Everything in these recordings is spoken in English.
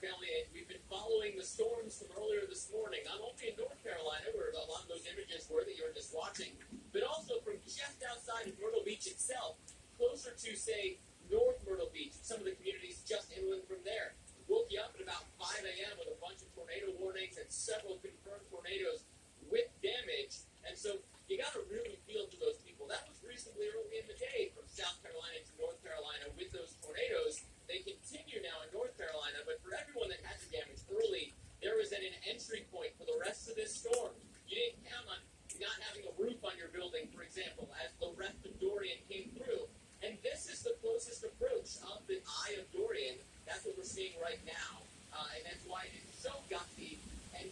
family, and we've been following the storms from earlier this morning, not only in North Carolina, where a lot of those images were that you were just watching, but also from just outside of Myrtle Beach itself, closer to, say, North Myrtle Beach, some of the communities just inland from there. Woke you up at about 5 a.m. with a bunch of tornado warnings and several confirmed tornadoes with damage, and so you got to really feel for those people. That was recently early in the day from South Carolina to North Carolina with those tornadoes. They continue now in North Carolina, but for everyone that had the damage early, there was an entry point for the rest of this storm. You didn't count on not having a roof on your building, for example, as the rest of Dorian came through. And this is the closest approach of the eye of Dorian. That's what we're seeing right now. And that's why it's so gusty and,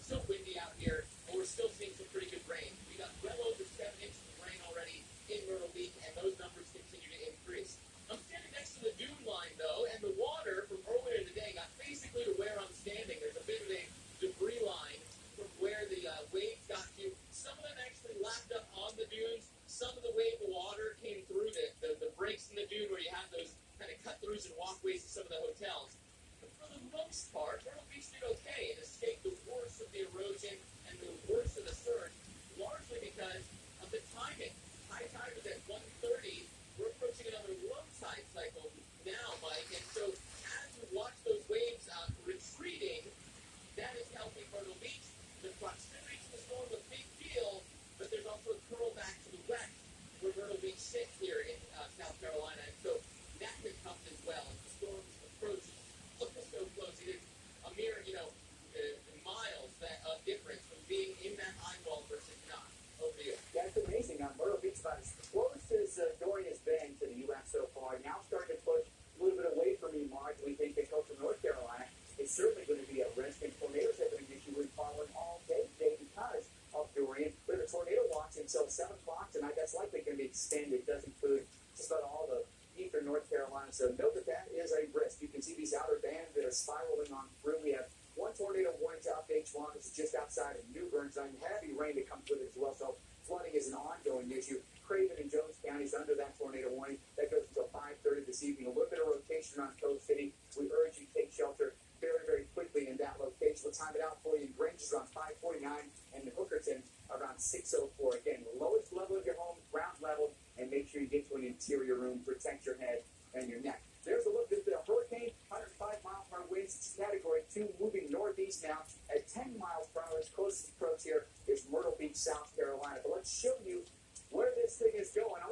so windy out here, and we're still seeing some pretty good rain. We got well over 7 inches of rain already in Myrtle Beach, and those numbers continue to increase. I'm standing next to the dune line, though, and the water from earlier in the day got basically to where I'm standing. There's a bit of a debris line from where the waves got to. Some of them actually lapped up on the dunes. Some of the wave water came through the breaks in the dune where you have those kind of cut-throughs and walkways to some of the hotels. But for the most part, Myrtle Beach did okay and escaped the worst of the erosion and the worst of the surge, largely because of the timing. High tide was at 1:30. We're approaching another low tide cycle now, Mike, and so as we watch those waves retreating, that is helping Myrtle Beach. The proximity to the storm is a big deal, but there's also a curl back to the west where Myrtle Beach sits here in South Carolina, and so that could come as well as the storm's approach. Look at so close. It is a mere, miles of difference from being in that eye wall versus not. Over to you. That's amazing. Myrtle Beach about as close as Dorian has been to the U.S. so far. Now starting to push a little bit away from you, Mark. We think that comes from North Carolina. It's certainly going to be at risk, and tornadoes have been an issue we're following all day today because of Dorian. We have a tornado watch until 7 o'clock tonight. That's likely going to be extended. It does include just about all the eastern North Carolina. So know that is a risk. You can see these outer bands that are spiraling on through. We have one tornado warning to update Juan. This is just outside of New Bern. So heavy rain that comes with it as well. So flooding is an ongoing issue. Craven and Jones counties under that tornado warning. That goes until 5:30 this evening. A little bit of rotation around Coast City. We urge you to take shelter very, very quickly in that location. We'll time it out for you. Grange is around 5:49 and the Hookerton around 6:04. Again, the lowest level of your home, ground level, and make sure you get to an interior room. Protect your head and your neck. There's a look at the hurricane, 105-mile-per-hour winds. It's Category 2, moving northeast now at 10 miles per hour. Its closest approach here is Myrtle Beach, South Carolina. But let's show you where this thing is going.